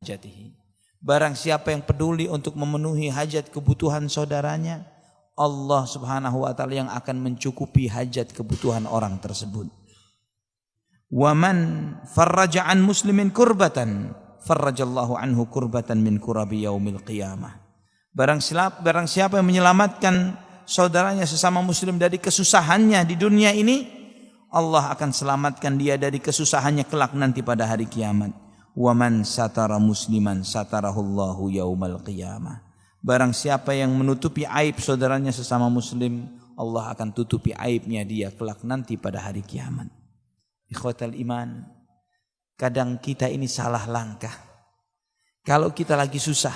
hajatihi. Barang siapa yang peduli untuk memenuhi hajat kebutuhan saudaranya, Allah Subhanahu wa taala yang akan mencukupi hajat kebutuhan orang tersebut. Wa man farraja an muslimin kurbatan farrajallahu anhu kurbatan min kurabi yaumil qiyamah. Barang siapa yang menyelamatkan saudaranya sesama muslim dari kesusahannya di dunia ini, Allah akan selamatkan dia dari kesusahannya kelak nanti pada hari kiamat. Wa man satara musliman satarahullahu yaumal qiyamah. Barang siapa yang menutupi aib saudaranya sesama muslim, Allah akan tutupi aibnya dia kelak nanti pada hari kiamat. Ikhwatal iman, kadang kita ini salah langkah. Kalau kita lagi susah,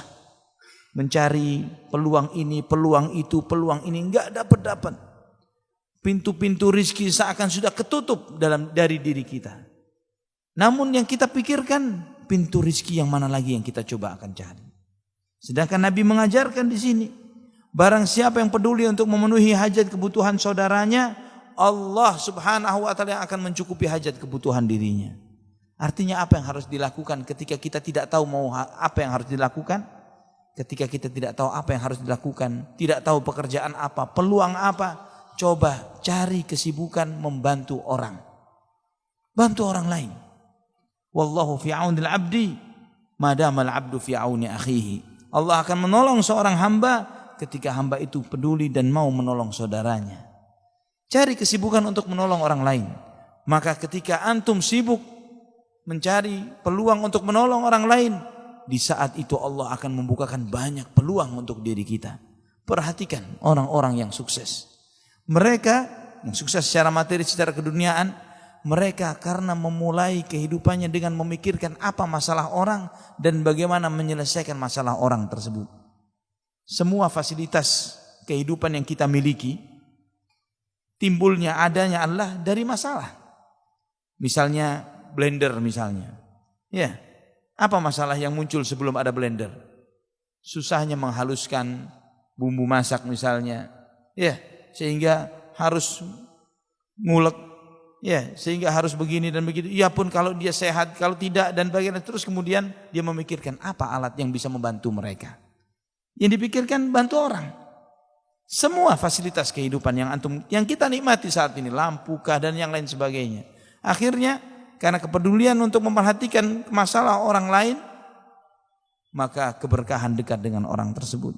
mencari peluang ini, peluang itu, peluang ini, enggak dapat. Pintu-pintu rizki seakan sudah ketutup dari diri kita. Namun yang kita pikirkan, pintu rizki yang mana lagi yang kita coba akan cari. Sedangkan Nabi mengajarkan di sini, barang siapa yang peduli untuk memenuhi hajat kebutuhan saudaranya, Allah Subhanahu wa taala yang akan mencukupi hajat kebutuhan dirinya. Artinya apa yang harus dilakukan ketika kita tidak tahu apa yang harus dilakukan? Ketika kita tidak tahu apa yang harus dilakukan, tidak tahu pekerjaan apa, peluang apa, coba cari kesibukan membantu orang. Bantu orang lain. Wallahu fi aunil abdi madamal abdu fi auni akhihi. Allah akan menolong seorang hamba ketika hamba itu peduli dan mau menolong saudaranya. Cari kesibukan untuk menolong orang lain. Maka ketika antum sibuk mencari peluang untuk menolong orang lain, di saat itu Allah akan membukakan banyak peluang untuk diri kita. Perhatikan orang-orang yang sukses. Mereka yang sukses secara materi, secara keduniaan, mereka karena memulai kehidupannya dengan memikirkan apa masalah orang dan bagaimana menyelesaikan masalah orang tersebut. Semua fasilitas kehidupan yang kita miliki, timbulnya adanya adalah dari masalah. Misalnya blender misalnya. Ya, apa masalah yang muncul sebelum ada blender? Susahnya menghaluskan bumbu masak misalnya. Ya, sehingga harus ngulek. Ya, sehingga harus begini dan begitu. Ya pun kalau dia sehat, kalau tidak dan bagaimana, terus kemudian dia memikirkan apa alat yang bisa membantu mereka. Yang dipikirkan bantu orang. Semua fasilitas kehidupan yang kita nikmati saat ini, lampu kah dan yang lain sebagainya. Akhirnya karena kepedulian untuk memperhatikan masalah orang lain, maka keberkahan dekat dengan orang tersebut.